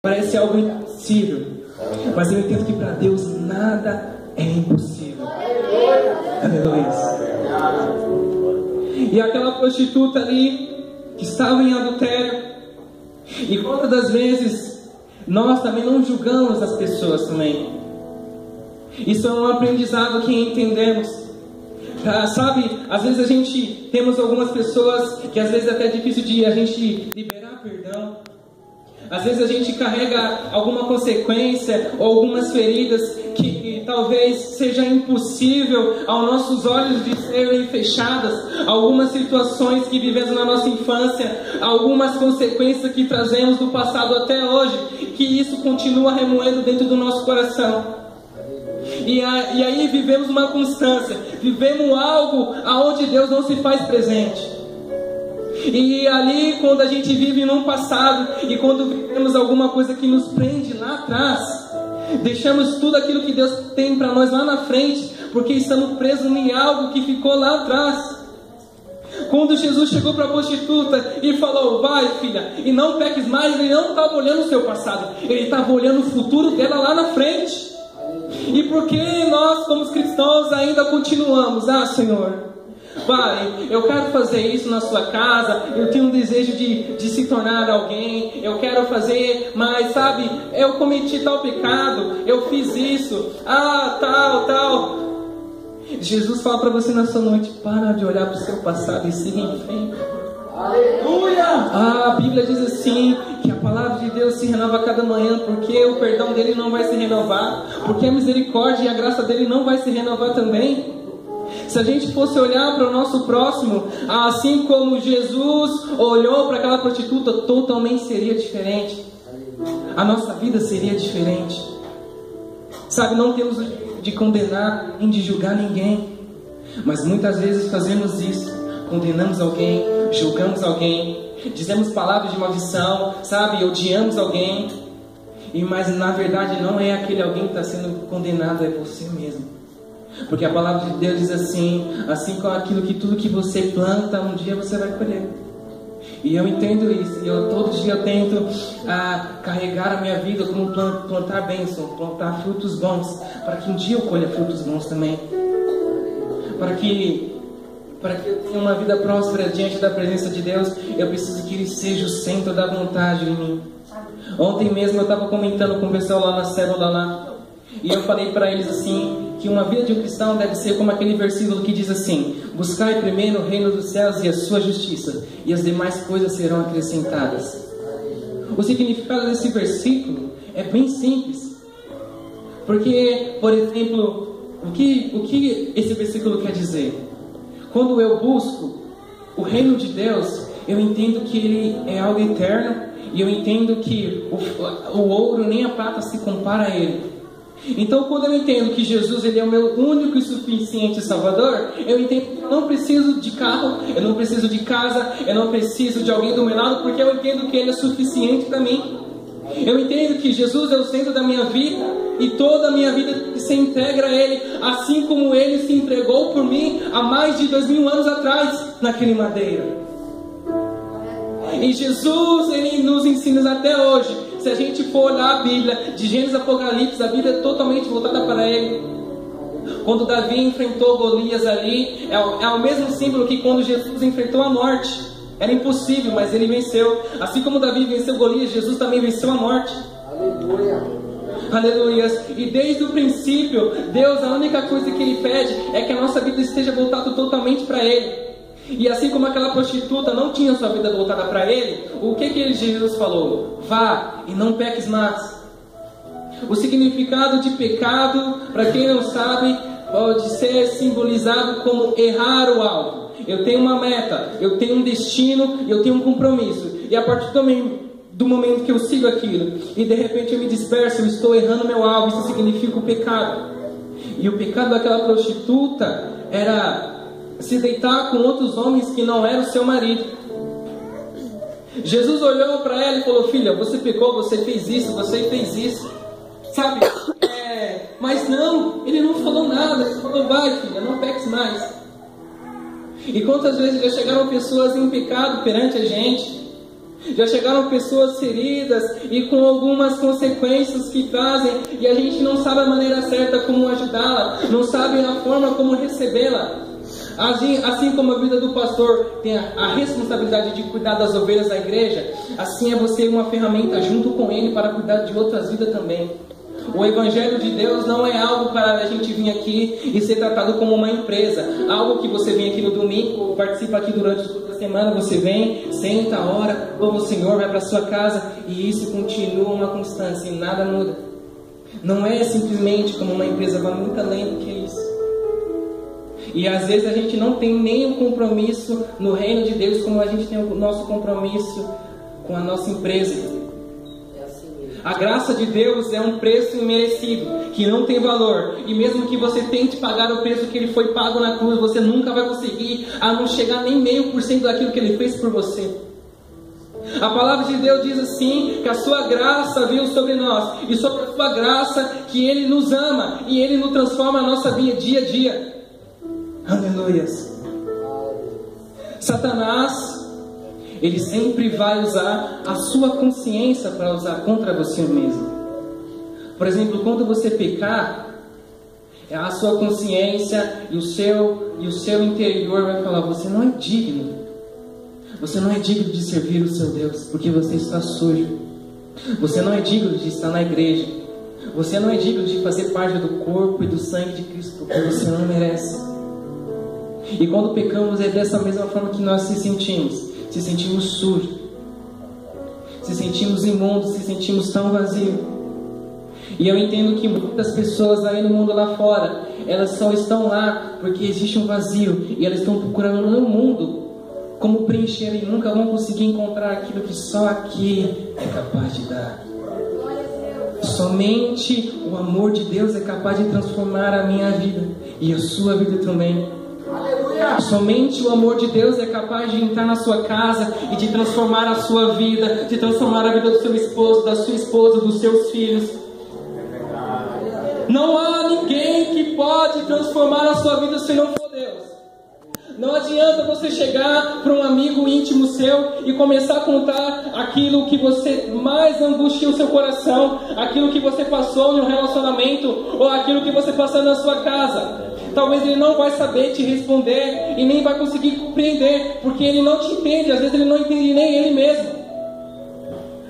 Parece algo impossível, mas eu entendo que para Deus nada é impossível. Aleluia. E aquela prostituta ali que estava em adultério, e quantas das vezes nós também não julgamos as pessoas também. Isso é um aprendizado que entendemos. Sabe, às vezes a gente temos algumas pessoas que às vezes é até difícil de a gente liberar perdão. Às vezes a gente carrega alguma consequência ou algumas feridas que talvez seja impossível aos nossos olhos de serem fechadas. Algumas situações que vivemos na nossa infância, algumas consequências que trazemos do passado até hoje, que isso continua remoendo dentro do nosso coração. E aí vivemos uma constância, vivemos algo aonde Deus não se faz presente. E ali, quando a gente vive num passado, e quando vivemos alguma coisa que nos prende lá atrás, deixamos tudo aquilo que Deus tem para nós lá na frente, porque estamos presos em algo que ficou lá atrás. Quando Jesus chegou para a prostituta e falou: vai filha, e não peques mais, ele não estava olhando o seu passado, ele estava olhando o futuro dela lá na frente. E por que nós, como cristãos, ainda continuamos? Ah, Senhor, Pai, eu quero fazer isso na sua casa, eu tenho um desejo de se tornar alguém, eu quero fazer, mas sabe, eu cometi tal pecado, eu fiz isso, tal. Jesus fala para você nessa noite: para de olhar para o seu passado e siga em frente. Aleluia! A Bíblia diz assim, que a palavra de Deus se renova a cada manhã, porque o perdão dele não vai se renovar, porque a misericórdia e a graça dele não vai se renovar também. Se a gente fosse olhar para o nosso próximo, assim como Jesus olhou para aquela prostituta, totalmente seria diferente. A nossa vida seria diferente. Sabe, não temos o direito de condenar nem de julgar ninguém, mas muitas vezes fazemos isso. Condenamos alguém, julgamos alguém, dizemos palavras de maldição, sabe, odiamos alguém, mas na verdade não é aquele alguém que está sendo condenado, é você mesmo. Porque a palavra de Deus diz assim como aquilo que tudo que você planta, um dia você vai colher. E eu entendo isso, e todo dia eu tento carregar a minha vida como plantar bênção, plantar frutos bons, para que um dia eu colha frutos bons também. Para que eu tenha uma vida próspera diante da presença de Deus, eu preciso que Ele seja o centro da vontade em mim. Ontem mesmo eu estava comentando com o pessoal lá na célula lá, e eu falei para eles assim, que uma vida de um cristão deve ser como aquele versículo que diz assim: buscai primeiro o reino dos céus e a sua justiça, e as demais coisas serão acrescentadas. O significado desse versículo é bem simples, porque, por exemplo, o que esse versículo quer dizer? Quando eu busco o reino de Deus, eu entendo que ele é algo eterno, e eu entendo que o ouro nem a prata se compara a ele. Então, quando eu entendo que Jesus ele é o meu único e suficiente Salvador, eu entendo que eu não preciso de carro, eu não preciso de casa, eu não preciso de alguém do meu lado, porque eu entendo que Ele é suficiente para mim. Eu entendo que Jesus é o centro da minha vida, e toda a minha vida se integra a Ele, assim como Ele se entregou por mim há mais de 2000 anos atrás, naquele madeiro. E Jesus, Ele nos ensina até hoje. Se a gente for olhar a Bíblia, de Gênesis a Apocalipse, a Bíblia é totalmente voltada para Ele. Quando Davi enfrentou Golias ali, é o mesmo símbolo que quando Jesus enfrentou a morte. Era impossível, mas ele venceu. Assim como Davi venceu Golias, Jesus também venceu a morte. Aleluia. Aleluia. E desde o princípio, Deus, a única coisa que Ele pede é que a nossa vida esteja voltada totalmente para Ele. E assim como aquela prostituta não tinha sua vida voltada para Ele, o que Jesus falou? Vá e não peques mais. O significado de pecado, para quem não sabe, pode ser simbolizado como errar o alvo. Eu tenho uma meta, eu tenho um destino, eu tenho um compromisso. E a partir do momento que eu sigo aquilo, e de repente eu me disperso, eu estou errando meu alvo, isso significa o pecado. E o pecado daquela prostituta era se deitar com outros homens que não eram seu marido. Jesus olhou para ela e falou: filha, você pecou, você fez isso, sabe? Mas não, ele não falou nada. Ele falou: vai filha, não peques mais. E quantas vezes já chegaram pessoas em pecado perante a gente, Já chegaram pessoas feridas e com algumas consequências que trazem, e a gente não sabe a maneira certa como ajudá-la, não sabe a forma como recebê-la. Assim como a vida do pastor tem a responsabilidade de cuidar das ovelhas da igreja, assim é você uma ferramenta junto com ele para cuidar de outras vidas também. O Evangelho de Deus não é algo para a gente vir aqui e ser tratado como uma empresa. Algo que você vem aqui no domingo, participa aqui durante toda a semana, você vem, senta, ora, louva o Senhor, vai para sua casa e isso continua uma constância e nada muda. Não é simplesmente como uma empresa, vai muito além do que isso. E às vezes a gente não tem nem um compromisso no reino de Deus como a gente tem o nosso compromisso com a nossa empresa. A graça de Deus é um preço imerecido, que não tem valor. E mesmo que você tente pagar o preço que Ele foi pago na cruz, você nunca vai conseguir a não chegar nem 0,5% daquilo que Ele fez por você. A palavra de Deus diz assim, que a sua graça veio sobre nós, e sobre a sua graça que Ele nos ama, e Ele nos transforma a nossa vida dia a dia. Aleluias. Satanás, ele sempre vai usar a sua consciência para usar contra você mesmo. Por exemplo, quando você pecar, a sua consciência e o seu interior vai falar: você não é digno. Você não é digno de servir o seu Deus, porque você está sujo. Você não é digno de estar na igreja. Você não é digno de fazer parte do corpo e do sangue de Cristo, porque você não merece. E quando pecamos é dessa mesma forma que nós se sentimos sujos, se sentimos imundos, se sentimos tão vazios. E eu entendo que muitas pessoas aí no mundo lá fora, elas só estão lá porque existe um vazio, e elas estão procurando no mundo como preencher, e nunca vão conseguir encontrar aquilo que só aqui é capaz de dar. Somente o amor de Deus é capaz de transformar a minha vida e a sua vida também. Somente o amor de Deus é capaz de entrar na sua casa e de transformar a sua vida, de transformar a vida do seu esposo, da sua esposa, dos seus filhos. Não há ninguém que pode transformar a sua vida se não for Deus. Não adianta você chegar para um amigo íntimo seu e começar a contar aquilo que você mais angustia o seu coração, aquilo que você passou em um relacionamento, ou aquilo que você passou na sua casa. Talvez ele não vai saber te responder e nem vai conseguir compreender, porque ele não te entende, às vezes ele não entende nem ele mesmo.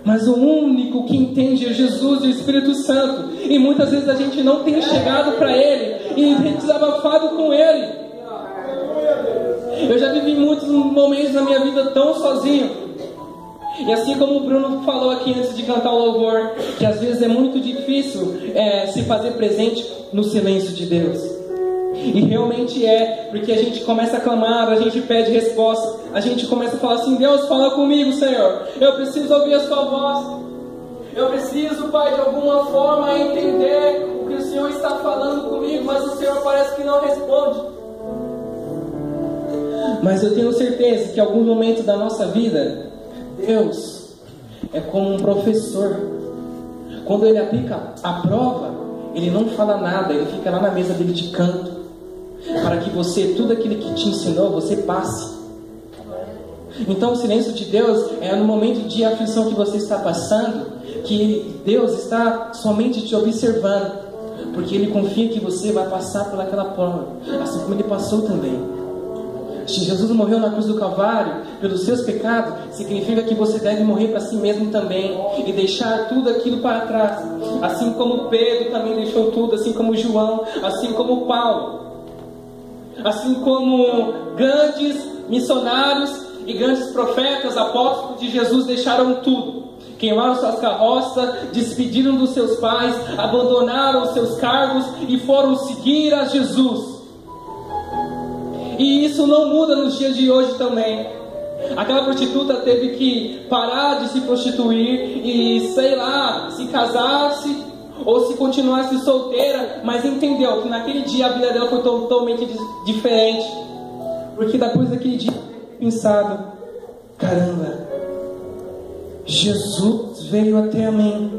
Mas o único que entende é Jesus e o Espírito Santo. E muitas vezes a gente não tem chegado para Ele e desabafado com Ele. Eu já vivi muitos momentos na minha vida tão sozinho. E assim como o Bruno falou aqui antes de cantar o louvor, que às vezes é muito difícil se fazer presente no silêncio de Deus. E realmente é, porque a gente começa a clamar, a gente pede resposta, a gente começa a falar assim: Deus, fala comigo, Senhor, eu preciso ouvir a sua voz, eu preciso, Pai, de alguma forma entender o que o Senhor está falando comigo, mas o Senhor parece que não responde. Mas eu tenho certeza que em algum momento da nossa vida, Deus é como um professor. Quando Ele aplica a prova, Ele não fala nada, Ele fica lá na mesa dele de canto, para que você, tudo aquilo que te ensinou, você passe. Então o silêncio de Deus é no momento de aflição que você está passando, que Deus está somente te observando, porque Ele confia que você vai passar por aquela prova, assim como Ele passou também. Se Jesus morreu na cruz do Calvário pelos seus pecados, significa que você deve morrer para si mesmo também e deixar tudo aquilo para trás, assim como Pedro também deixou tudo, assim como João, assim como Paulo, assim como grandes missionários e grandes profetas, apóstolos de Jesus deixaram tudo, queimaram suas carroças, despediram dos seus pais, abandonaram os seus cargos e foram seguir a Jesus. E isso não muda nos dias de hoje também. Aquela prostituta teve que parar de se prostituir e, sei lá, se casasse ou se continuasse solteira, mas entendeu que naquele dia a vida dela foi totalmente diferente, porque depois daquele dia pensado: caramba, Jesus veio até a mim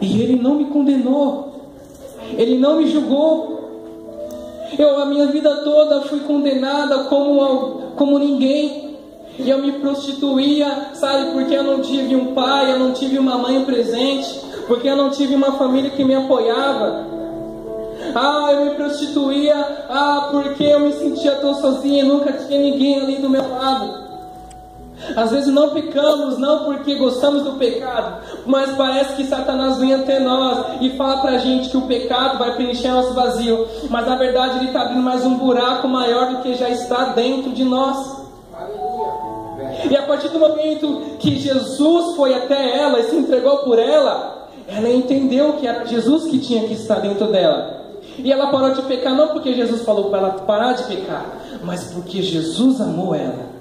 e Ele não me condenou, Ele não me julgou. A minha vida toda fui condenada como ninguém. E eu me prostituía, sabe, porque eu não tive um pai, eu não tive uma mãe presente, porque eu não tive uma família que me apoiava. Eu me prostituía, porque eu me sentia tão sozinha e nunca tinha ninguém ali do meu lado. Às vezes não pecamos, não porque gostamos do pecado, mas parece que Satanás vem até nós e fala pra gente que o pecado vai preencher nosso vazio, mas na verdade ele está abrindo mais um buraco maior do que já está dentro de nós. E a partir do momento que Jesus foi até ela e se entregou por ela, ela entendeu que era Jesus que tinha que estar dentro dela. E ela parou de pecar não porque Jesus falou para ela parar de pecar, mas porque Jesus amou ela.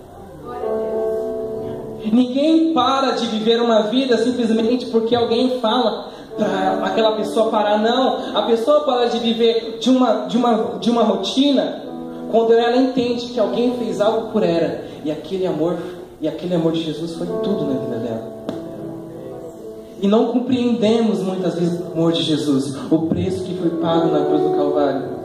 Ninguém para de viver uma vida simplesmente porque alguém fala para aquela pessoa parar. Não, a pessoa para de viver de uma rotina quando ela entende que alguém fez algo por ela, e aquele amor de Jesus foi tudo na vida dela. E não compreendemos muitas vezes o amor de Jesus, o preço que foi pago na cruz do Calvário.